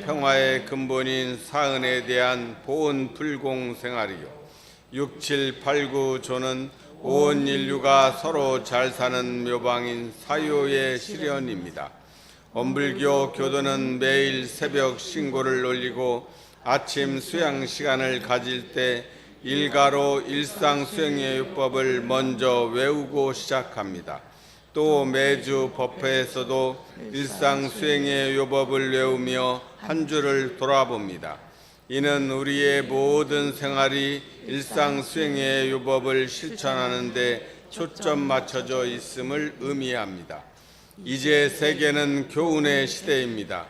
평화의 근본인 사은에 대한 보온 불공 생활이요 6, 7, 8, 9조는 온 인류가 서로 잘 사는 묘방인 사유의 실현입니다. 엄불교 교도는 매일 새벽 신고를 올리고 아침 수양 시간을 가질 때 일가로 일상 수행의 율법을 먼저 외우고 시작합니다. 또 매주 법회에서도 일상 수행의 율법을 외우며 한 주를 돌아봅니다. 이는 우리의 모든 생활이 일상 수행의 율법을 실천하는 데 초점 맞춰져 있음을 의미합니다. 이제 세계는 교훈의 시대입니다.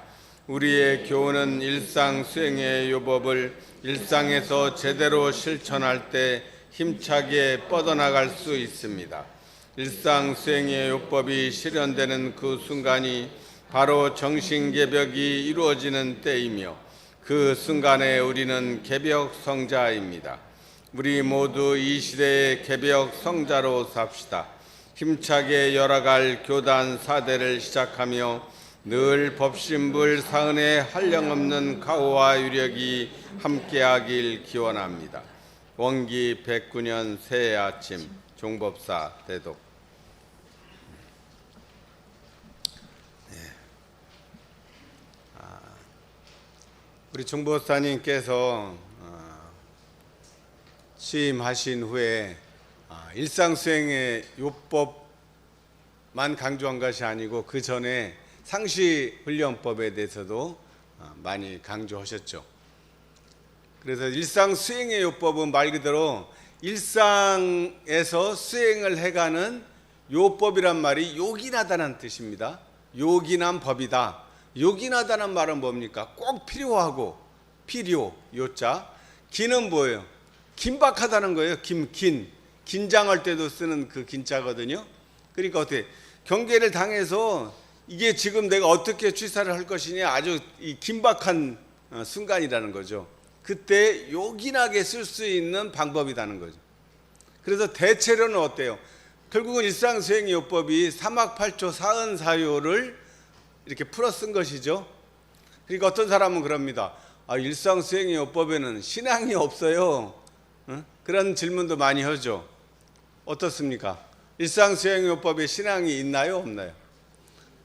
우리의 교훈은 일상 수행의 율법을 일상에서 제대로 실천할 때 힘차게 뻗어나갈 수 있습니다. 일상 수행의 율법이 실현되는 그 순간이 바로 정신개벽이 이루어지는 때이며 그 순간에 우리는 개벽 성자입니다. 우리 모두 이 시대의 개벽 성자로 삽시다. 힘차게 열어갈 교단 사대를 시작하며 늘 법신불 사은의 한량없는 가호와 유력이 함께하길 기원합니다. 원기 109년 새해 아침 종법사 대독. 우리 종법사님께서 취임하신 후에 일상수행의 요법만 강조한 것이 아니고 그 전에 상시훈련법에 대해서도 많이 강조하셨죠. 그래서 일상수행의 요법은 말 그대로 일상에서 수행을 해가는 요법이란 말이 요긴하다는 뜻입니다. 요긴한 법이다. 요긴하다는 말은 뭡니까? 꼭 필요하고 필요 요자 긴은 뭐예요? 긴박하다는 거예요. 긴장할 때도 쓰는 그 긴자거든요. 그러니까 어떻게 경계를 당해서 이게 지금 내가 어떻게 취사를 할 것이냐 아주 이 긴박한 순간이라는 거죠. 그때 요긴하게 쓸 수 있는 방법이라는 거죠. 그래서 대체로는 어때요? 결국은 일상수행요법이 삼학팔조 사은사요를 이렇게 풀어 쓴 것이죠. 그러니까 어떤 사람은 그럽니다. 일상수행요법에는 신앙이 없어요. 그런 질문도 많이 하죠. 어떻습니까? 일상수행요법에 신앙이 있나요? 없나요?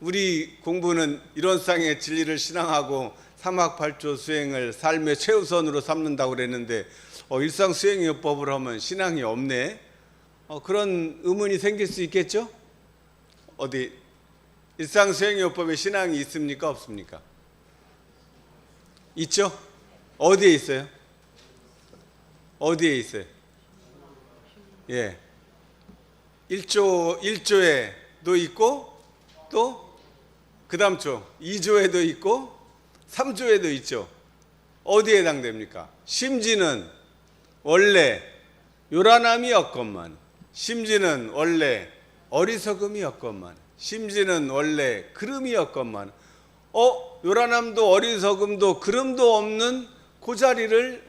우리 공부는 이론상의 진리를 신앙하고 삼학팔조 수행을 삶의 최우선으로 삼는다고 그랬는데 일상수행요법을 하면 신앙이 없네? 그런 의문이 생길 수 있겠죠? 어디 일상수행요법에 신앙이 있습니까? 없습니까? 있죠? 어디에 있어요? 어디에 있어요? 예. 1조에도 있고 또 그 다음 조 2조에도 있고 3조에도 있죠. 어디에 해당됩니까? 심지는 원래 요란함이었건만, 심지는 원래 어리석음이었건만, 심지는 원래 그름이었건만, 요란함도 어리석음도 그름도 없는 그 자리를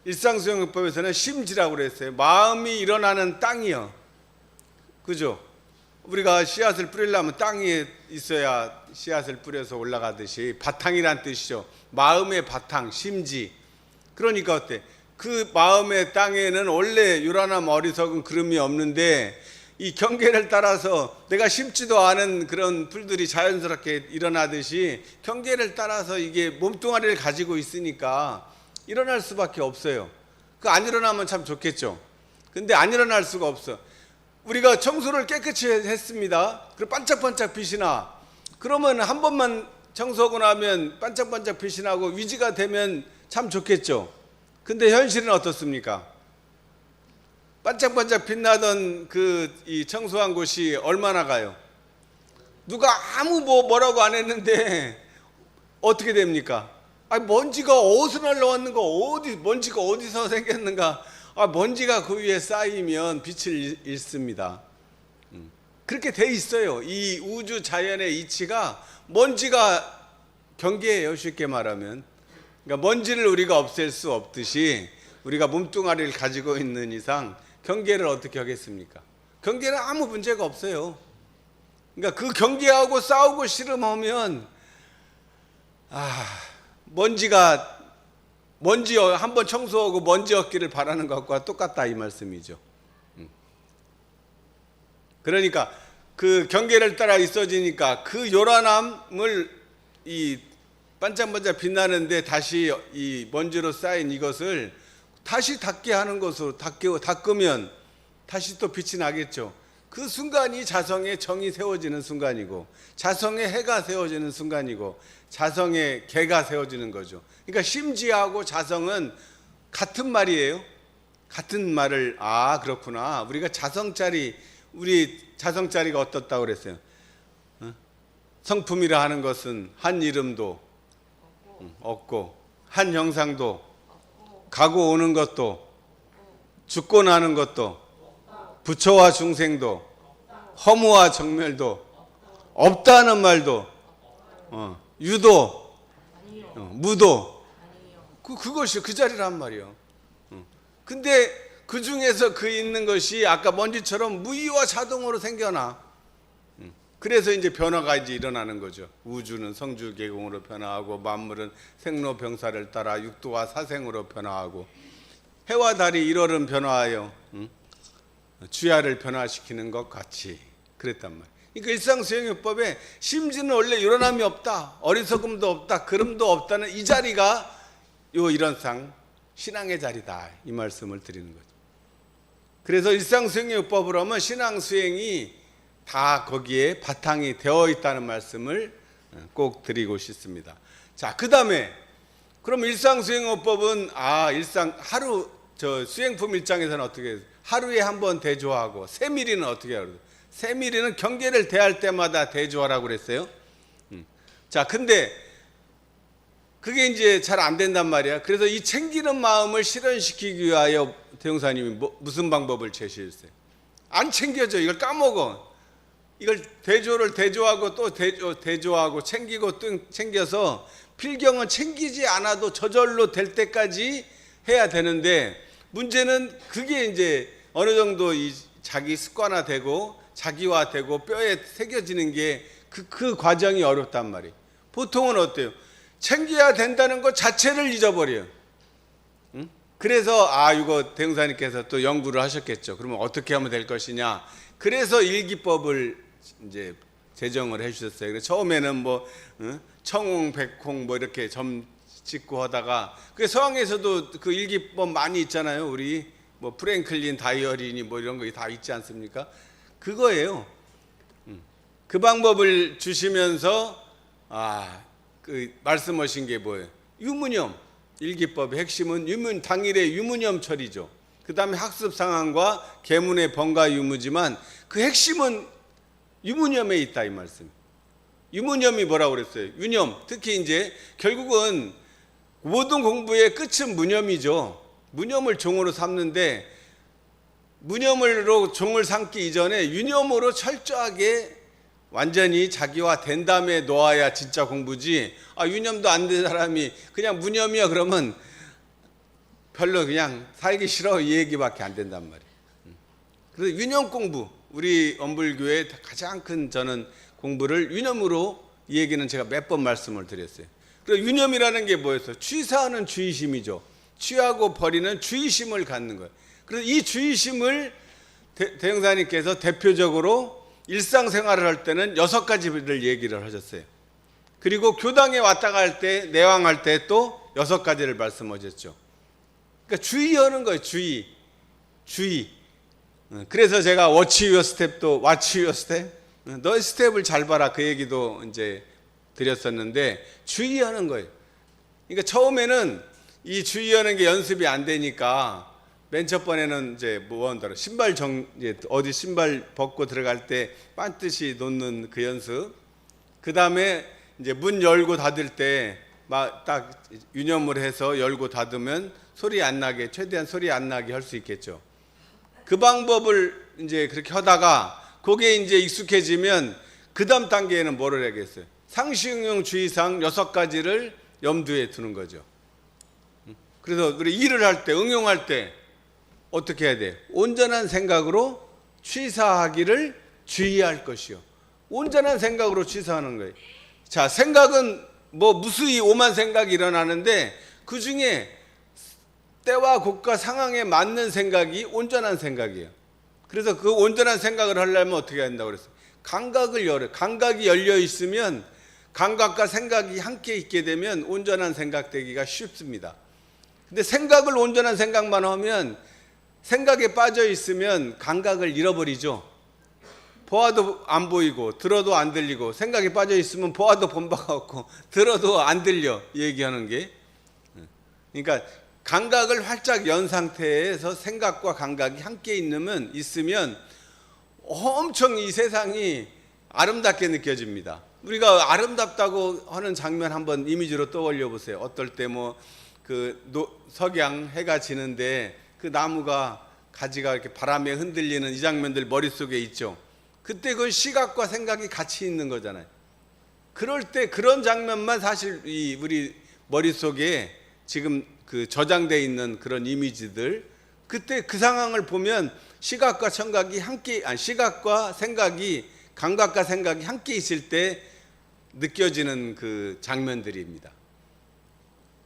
일상수행요법에서는 심지라고 그랬어요. 마음이 일어나는 땅이요. 그죠? 우리가 씨앗을 뿌리려면 땅에 있어야 씨앗을 뿌려서 올라가듯이 바탕이란 뜻이죠. 마음의 바탕, 심지. 그러니까 어때? 그 마음의 땅에는 원래 요란함, 어리석음, 그름이 없는데 이 경계를 따라서 내가 심지도 않은 그런 풀들이 자연스럽게 일어나듯이 경계를 따라서 이게 몸뚱아리를 가지고 있으니까 일어날 수밖에 없어요. 그 안 일어나면 참 좋겠죠. 근데 안 일어날 수가 없어. 우리가 청소를 깨끗이 했습니다. 그리고 반짝반짝 빛이 나. 그러면 한 번만 청소하고 나면 반짝반짝 빛이 나고 위지가 되면 참 좋겠죠. 근데 현실은 어떻습니까? 반짝반짝 빛나던 이 청소한 곳이 얼마나 가요? 누가 아무 뭐라고 안 했는데 어떻게 됩니까? 먼지가 어디서 날라왔는가? 먼지가 어디서 생겼는가? 먼지가 그 위에 쌓이면 빛을 잃습니다. 그렇게 돼 있어요. 이 우주 자연의 이치가 먼지가 경계예요. 쉽게 말하면. 그러니까 먼지를 우리가 없앨 수 없듯이 우리가 몸뚱아리를 가지고 있는 이상 경계를 어떻게 하겠습니까? 경계는 아무 문제가 없어요. 그러니까 그 경계하고 싸우고 씨름하면 먼지 한번 청소하고 먼지 없기를 바라는 것과 똑같다 이 말씀이죠. 그러니까 그 경계를 따라 있어지니까 그 요란함을 이 반짝반짝 빛나는데 다시 이 먼지로 쌓인 이것을 다시 닦게 하는 것으로 닦으면 다시 또 빛이 나겠죠. 그 순간이 자성의 정이 세워지는 순간이고, 자성의 해가 세워지는 순간이고, 자성의 개가 세워지는 거죠. 그러니까 심지하고 자성은 같은 말이에요. 같은 말을, 그렇구나. 우리 자성짜리가 어떻다고 그랬어요? 성품이라 하는 것은 한 이름도 없고, 한 형상도, 가고 오는 것도, 죽고 나는 것도, 부처와 중생도, 허무와 정멸도, 없다는 말도, 유도, 무도, 그것이 그 자리란 말이에요. 근데 그 중에서 그 있는 것이 아까 먼지처럼 무의와 자동으로 생겨나. 그래서 이제 변화가 이제 일어나는 거죠. 우주는 성주계공으로 변화하고, 만물은 생로병사를 따라 육도와 사생으로 변화하고, 해와 달이 1월은 변화하여 주야를 변화시키는 것 같이 그랬단 말이에요. 그러니까 일상수행요법에 심지는 원래 일어남이 없다, 어리석음도 없다, 그름도 없다는 이 자리가 일원상 신앙의 자리다 이 말씀을 드리는 거죠. 그래서 일상수행요법을 하면 신앙수행이 다 거기에 바탕이 되어 있다는 말씀을 꼭 드리고 싶습니다. 자, 그 다음에 그럼 일상수행요법은 수행품 일장에서는 어떻게 해요? 하루에 한 번 대조하고, 세밀히는 어떻게 해요? 세밀히는 경계를 대할 때마다 대조하라고 그랬어요. 자, 근데 그게 이제 잘 안 된단 말이야. 그래서 이 챙기는 마음을 실현시키기 위하여 대용사님이 무슨 방법을 제시했어요? 안 챙겨져. 이걸 까먹어. 이걸 대조하고 또 대조하고 챙기고 또 챙겨서 필경은 챙기지 않아도 저절로 될 때까지 해야 되는데, 문제는 그게 이제 어느 정도 자기 습관화되고 자기화되고 뼈에 새겨지는 게 그 과정이 어렵단 말이에요. 보통은 어때요? 챙겨야 된다는 것 자체를 잊어버려요. 그래서 이거 대흥사님께서 또 연구를 하셨겠죠. 그러면 어떻게 하면 될 것이냐. 그래서 일기법을 이제 제정을 해주셨어요. 그래서 처음에는 청홍, 백홍 이렇게 점 짓고 하다가, 그 서양에서도 그 일기법 많이 있잖아요. 우리 프랭클린 다이어리니 이런 거 다 있지 않습니까? 그거예요. 그 방법을 주시면서 그 말씀하신 게 뭐예요? 유무념. 일기법의 핵심은 당일의 유무념 처리죠. 그 다음에 학습 상황과 계문의 번가 유무지만 그 핵심은 유무념에 있다 이 말씀. 유무념이 뭐라고 그랬어요? 유념. 특히 이제 결국은 모든 공부의 끝은 무념이죠. 무념을 종으로 삼는데, 무념으로 종을 삼기 이전에 유념으로 철저하게 완전히 자기화 된 다음에 놓아야 진짜 공부지, 유념도 안 된 사람이 그냥 무념이야 그러면 별로 그냥 살기 싫어 이 얘기밖에 안 된단 말이에요. 그래서 유념 공부, 우리 엄불교의 가장 큰 저는 공부를 유념으로, 이 얘기는 제가 몇 번 말씀을 드렸어요. 그리고 유념이라는 게 뭐였어요? 취사하는 주의심이죠. 취하고 버리는 주의심을 갖는 거예요. 그래서 이 주의심을 대형사님께서 대표적으로 일상생활을 할 때는 6가지를 얘기를 하셨어요. 그리고 교당에 왔다 갈 때, 내왕할 때 또 6가지를 말씀하셨죠. 그러니까 주의하는 거예요. 주의. 그래서 제가 Watch your step도 Watch your step, 너의 스텝을 잘 봐라, 그 얘기도 이제 드렸었는데, 주의하는 거예요. 그러니까 처음에는 이 주의하는 게 연습이 안 되니까 맨 첫 번에는 이제 어디 신발 벗고 들어갈 때 반드시 놓는 그 연습. 그 다음에 이제 문 열고 닫을 때 막 딱 유념을 해서 열고 닫으면 소리 안 나게, 최대한 소리 안 나게 할 수 있겠죠. 그 방법을 이제 그렇게 하다가 그게 이제 익숙해지면 그 다음 단계에는 뭐를 하겠어요? 상시응용 주의사항 6가지를 염두에 두는 거죠. 그래서 일을 할 때, 응용할 때 어떻게 해야 돼요? 온전한 생각으로 취사하기를 주의할 것이요. 온전한 생각으로 취사하는 거예요. 자, 생각은 뭐 무수히 오만 생각이 일어나는데 그 중에 때와 곳과 상황에 맞는 생각이 온전한 생각이에요. 그래서 그 온전한 생각을 하려면 어떻게 해야 한다고 그랬어요? 감각이 열려 있으면 감각과 생각이 함께 있게 되면 온전한 생각 되기가 쉽습니다. 근데 생각을 온전한 생각만 하면 생각에 빠져 있으면 감각을 잃어버리죠. 보아도 안 보이고 들어도 안 들리고 생각에 빠져 있으면 보아도 본 바가 없고 들어도 안 들려 얘기하는 게. 그러니까 감각을 활짝 연 상태에서 생각과 감각이 함께 있으면 엄청 이 세상이 아름답게 느껴집니다. 우리가 아름답다고 하는 장면 한번 이미지로 떠올려 보세요. 어떨 때 석양 해가 지는데 그 나무가 가지가 이렇게 바람에 흔들리는 이 장면들 머릿속에 있죠. 그때 그 시각과 생각이 같이 있는 거잖아요. 그럴 때 그런 장면만 사실 우리 머릿속에 지금 그 저장되어 있는 그런 이미지들, 그때 그 상황을 보면 시각과 생각이 감각과 생각이 함께 있을 때 느껴지는 그 장면들입니다.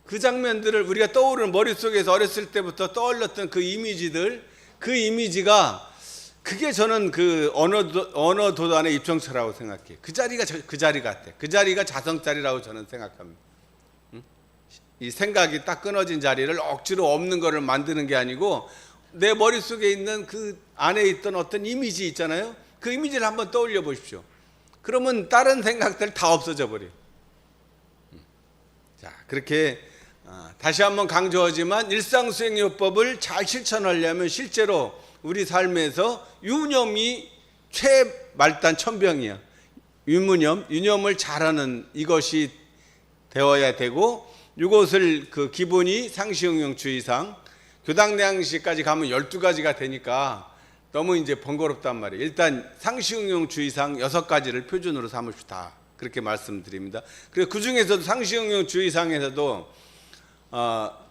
그 장면들을 우리가 떠오르는 머릿속에서 어렸을 때부터 떠올렸던 그 이미지들, 그 이미지가 그게 저는 그 언어 도단의 입정처라고 생각해요. 그 자리가 그 자리 같아. 그 자리가 자성자리라고 저는 생각합니다. 이 생각이 딱 끊어진 자리를 억지로 없는 거를 만드는 게 아니고 내 머릿속에 있는 그 안에 있던 어떤 이미지 있잖아요. 그 이미지를 한번 떠올려 보십시오. 그러면 다른 생각들 다 없어져 버려요. 자, 그렇게 다시 한번 강조하지만 일상수행요법을 잘 실천하려면 실제로 우리 삶에서 유념이 최말단 천병이야. 유념을 잘하는 이것이 되어야 되고, 이것을 그 기본이 상시응용주의상, 교당내항식까지 가면 12가지가 되니까 너무 이제 번거롭단 말이에요. 일단 상시응용주의상 6가지를 표준으로 삼읍시다. 그렇게 말씀드립니다. 그리고 그 중에서도 상시응용주의상에서도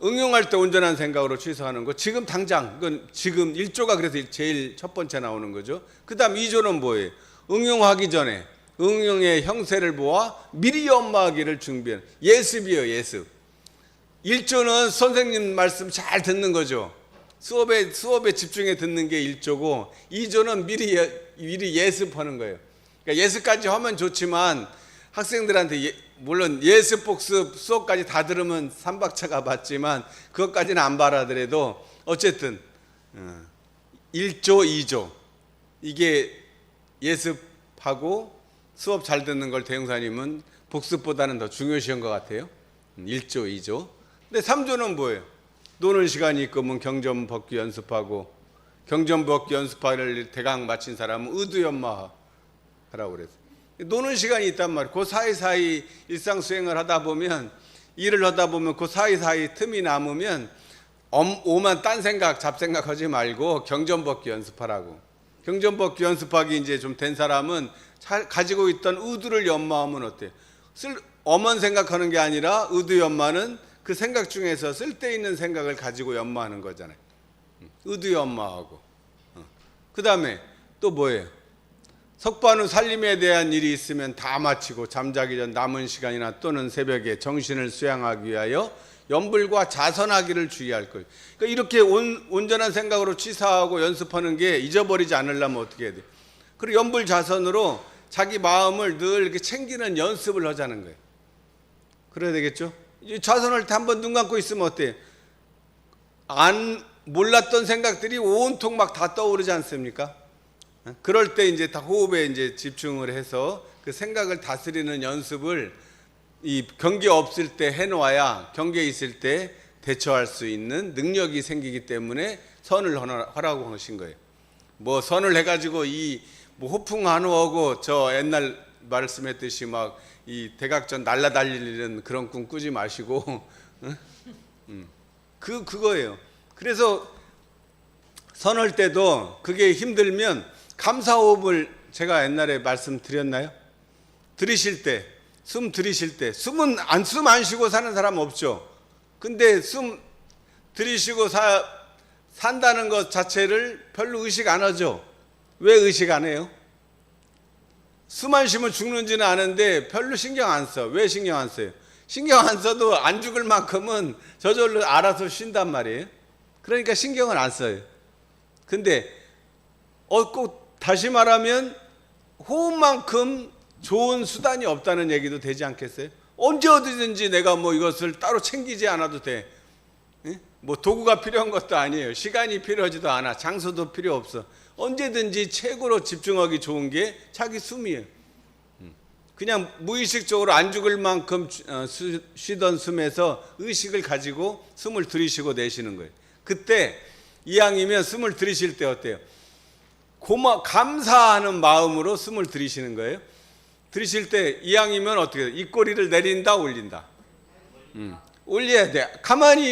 응용할 때 온전한 생각으로 취소하는 거, 지금 당장, 그건 지금 1조가 그래서 제일 첫 번째 나오는 거죠. 그 다음 2조는 뭐예요? 응용하기 전에 응용의 형세를 보아 미리 연마하기를 준비하는 예습이에요. 예습. 1조는 선생님 말씀 잘 듣는 거죠. 수업에 집중해 듣는 게 1조고, 2조는 미리 예습하는 거예요. 그러니까 예습까지 하면 좋지만 학생들한테 물론 예습 복습 수업까지 다 들으면 3박자가 맞지만 그것까지는 안 바라더라도 어쨌든 1조, 2조 이게 예습하고 수업 잘 듣는 걸 대형사님은 복습보다는 더 중요시한 것 같아요. 1조, 2조. 근데 3조는 뭐예요? 노는 시간이 있으면 경전법기 연습하고, 경전법기 연습을 대강 마친 사람은 의두연마하라고 그랬어요. 노는 시간이 있단 말이에요. 그 사이사이 일상수행을 하다 보면, 일을 하다 보면 그 사이사이 틈이 남으면 오만 딴 생각, 잡생각 하지 말고 경전법기 연습하라고. 경전법기 연습하기 이제 좀 된 사람은 가지고 있던 의두를 연마하면 어때요? 엄한 생각하는 게 아니라 의두 연마는 그 생각 중에서 쓸데있는 생각을 가지고 연마하는 거잖아요. 의두 연마하고. 그 다음에 또 뭐예요? 석반 후 살림에 대한 일이 있으면 다 마치고 잠자기 전 남은 시간이나 또는 새벽에 정신을 수양하기 위하여 염불과 자선하기를 주의할 거예요. 그러니까 이렇게 온전한 생각으로 취사하고 연습하는 게 잊어버리지 않으려면 어떻게 해야 돼요? 그리고 염불 자선으로 자기 마음을 늘 이렇게 챙기는 연습을 하자는 거예요. 그래야 되겠죠? 자선할 때 한번 눈 감고 있으면 어때요? 몰랐던 생각들이 온통 막 다 떠오르지 않습니까? 그럴 때 이제 다 호흡에 이제 집중을 해서 그 생각을 다스리는 연습을 이 경계 없을 때 해놓아야 경계 있을 때 대처할 수 있는 능력이 생기기 때문에 선을 하라고 하신 거예요. 뭐 선을 해가지고 뭐 호풍 한호하고 저 옛날 말씀했듯이 막 이 대각전 날라달리는 그런 꿈 꾸지 마시고 그거예요. 그래서 선할 때도 그게 힘들면 감사호흡을 제가 옛날에 말씀드렸나요? 들이실 때, 숨 들이실 때, 숨 안 쉬고 사는 사람 없죠. 근데 숨 들이쉬고 산다는 것 자체를 별로 의식 안 하죠. 왜 의식 안 해요? 숨 안 쉬면 죽는지는 아는데 별로 신경 안 써. 왜 신경 안 써요? 신경 안 써도 안 죽을 만큼은 저절로 알아서 쉰단 말이에요. 그러니까 신경을 안 써요. 근데 꼭 다시 말하면 호흡만큼 좋은 수단이 없다는 얘기도 되지 않겠어요? 언제 어디든지 내가 뭐 이것을 따로 챙기지 않아도 돼. 뭐 도구가 필요한 것도 아니에요. 시간이 필요하지도 않아. 장소도 필요 없어. 언제든지 최고로 집중하기 좋은 게 자기 숨이에요. 그냥 무의식적으로 안 죽을 만큼 쉬던 숨에서 의식을 가지고 숨을 들이쉬고 내쉬는 거예요. 그때 이왕이면 숨을 들이쉴 때 어때요? 감사하는 마음으로 숨을 들이쉬는 거예요. 들이쉴 때 이왕이면 어떻게 해요? 입꼬리를 내린다 올린다. 올려야 돼.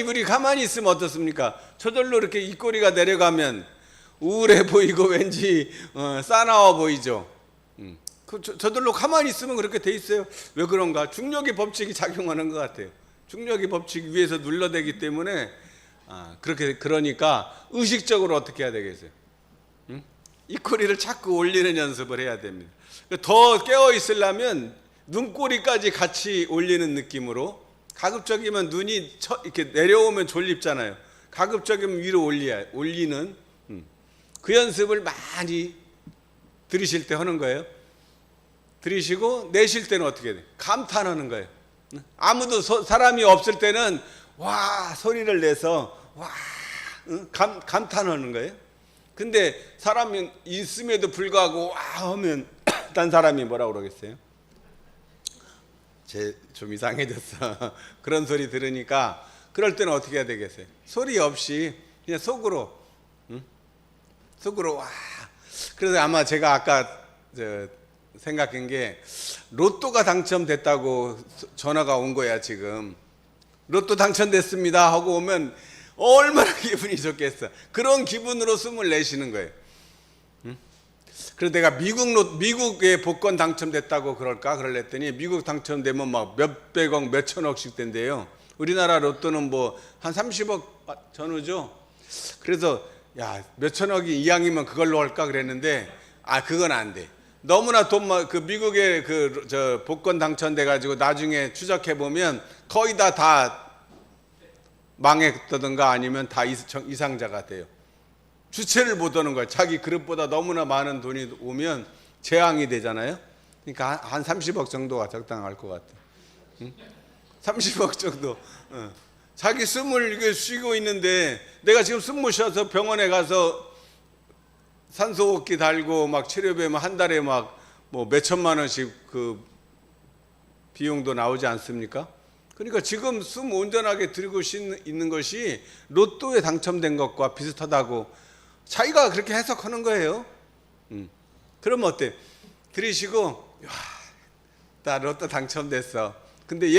우리 가만히 있으면 어떻습니까? 저절로 이렇게 입꼬리가 내려가면 우울해 보이고 왠지 싸나워 보이죠. 저절로 가만히 있으면 그렇게 돼 있어요. 왜 그런가? 중력의 법칙이 작용하는 것 같아요. 중력의 법칙 위에서 눌러대기 때문에 그러니까 의식적으로 어떻게 해야 되겠어요? 입꼬리를 자꾸 올리는 연습을 해야 됩니다. 더 깨어 있으려면 눈꼬리까지 같이 올리는 느낌으로, 가급적이면 눈이 이렇게 내려오면 졸립잖아요. 가급적이면 위로 올리는 그 연습을 많이 들이쉴 때 하는 거예요. 들이쉬고 내쉴 때는 어떻게 해야 돼요? 감탄하는 거예요. 아무도 사람이 없을 때는 와 소리를 내서 와 감탄하는 거예요. 근데 사람이 있음에도 불구하고 와 하면 딴 사람이 뭐라고 그러겠어요? 좀 이상해졌어. 그런 소리 들으니까 그럴 때는 어떻게 해야 되겠어요? 소리 없이 그냥 속으로 와. 그래서 아마 제가 아까 생각한 게 로또가 당첨됐다고 전화가 온 거야. 지금 로또 당첨됐습니다 하고 오면 얼마나 기분이 좋겠어. 그런 기분으로 숨을 내쉬는 거예요. 그래서 내가 미국에 복권 당첨됐다고 그럴랬더니 미국 당첨되면 막 몇백억 몇천억씩 된대요. 우리나라 로또는 뭐 한 30억 전후죠. 그래서 야 몇천억이 이왕이면 그걸로 할까 그랬는데 그건 안 돼. 너무나 미국에 복권 당첨돼 가지고 나중에 추적해 보면 거의 다 망했다든가 아니면 다 이상자가 돼요. 주체를 못 하는 거예요. 자기 그릇보다 너무나 많은 돈이 오면 재앙이 되잖아요. 그러니까 한 30억 정도가 적당할 것 같아요. 30억 정도. 자기 숨을 쉬고 있는데 내가 지금 숨 못 쉬어서 병원에 가서 산소호흡기 달고 막 치료비면 한 달에 막 뭐 몇천만 원씩 그 비용도 나오지 않습니까? 그러니까 지금 숨 온전하게 들이고 있는 것이 로또에 당첨된 것과 비슷하다고 자기가 그렇게 해석하는 거예요. 그러면 어때? 들이쉬고 나 로또 당첨됐어. 근데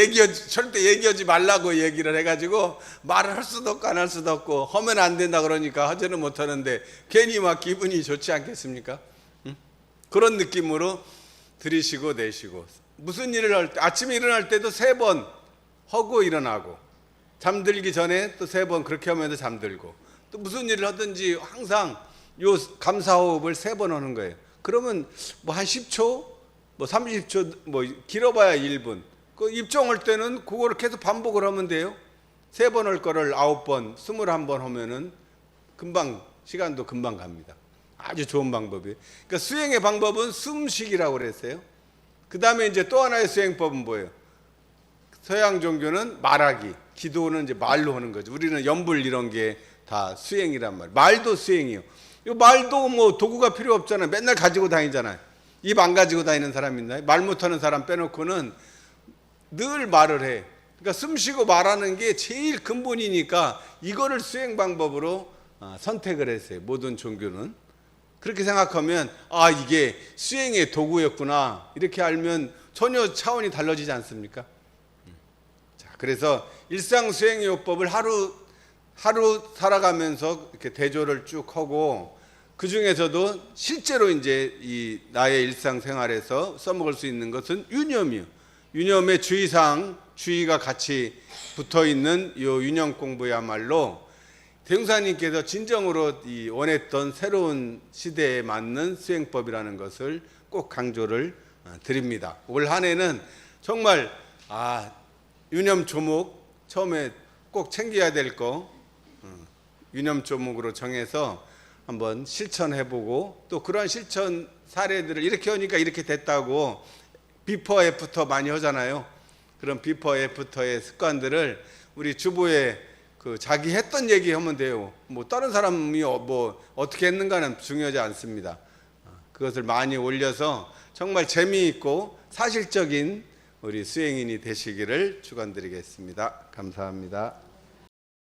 절대 얘기하지 말라고 얘기를 해가지고 말을 할 수도 없고 안 할 수도 없고 하면 안 된다 그러니까 하지는 못하는데 괜히 막 기분이 좋지 않겠습니까? 그런 느낌으로 들이쉬고 내쉬고 무슨 일을 할 때 아침에 일어날 때도 3번 하고 일어나고 잠들기 전에 또 3번 그렇게 하면서 잠들고 또 무슨 일을 하든지 항상 요 감사호흡을 3번 하는 거예요. 그러면 뭐 한 10초 뭐 30초 뭐 길어봐야 1분 그 입정할 때는 그거를 계속 반복을 하면 돼요. 3번 할 거를 9번 21번 하면은 시간도 금방 갑니다. 아주 좋은 방법이에요. 그러니까 수행의 방법은 숨쉬기라고 그랬어요. 그 다음에 이제 또 하나의 수행법은 뭐예요? 서양 종교는 말하기, 기도는 이제 말로 하는 거죠. 우리는 염불 이런 게 다 수행이란 말이에요. 말도 수행이에요. 이 말도 뭐 도구가 필요 없잖아요. 맨날 가지고 다니잖아요. 입 안 가지고 다니는 사람 있나요? 말 못하는 사람 빼놓고는 늘 말을 해. 그러니까 숨쉬고 말하는 게 제일 근본이니까 이거를 수행 방법으로 선택을 했어요. 모든 종교는. 그렇게 생각하면 이게 수행의 도구였구나 이렇게 알면 전혀 차원이 달라지지 않습니까? 자, 그래서 일상 수행요법을 하루 살아가면서 이렇게 대조를 쭉 하고 그 중에서도 실제로 이제 이 나의 일상생활에서 써먹을 수 있는 것은 유념이요. 유념의 주의가 같이 붙어 있는 이 유념 공부야말로 대웅사님께서 진정으로 원했던 새로운 시대에 맞는 수행법이라는 것을 꼭 강조를 드립니다. 올 한 해는 정말 유념 조목 처음에 꼭 챙겨야 될 거 유념 조목으로 정해서 한번 실천해보고 또 그런 실천 사례들을 이렇게 하니까 이렇게 됐다고 비포 애프터 많이 하잖아요. 그런 비포 애프터의 습관들을 우리 주부의 그 자기 했던 얘기 하면 돼요. 뭐 다른 사람이 뭐 어떻게 했는가는 중요하지 않습니다. 그것을 많이 올려서 정말 재미있고 사실적인 우리 수행인이 되시기를 축원드리겠습니다. 감사합니다.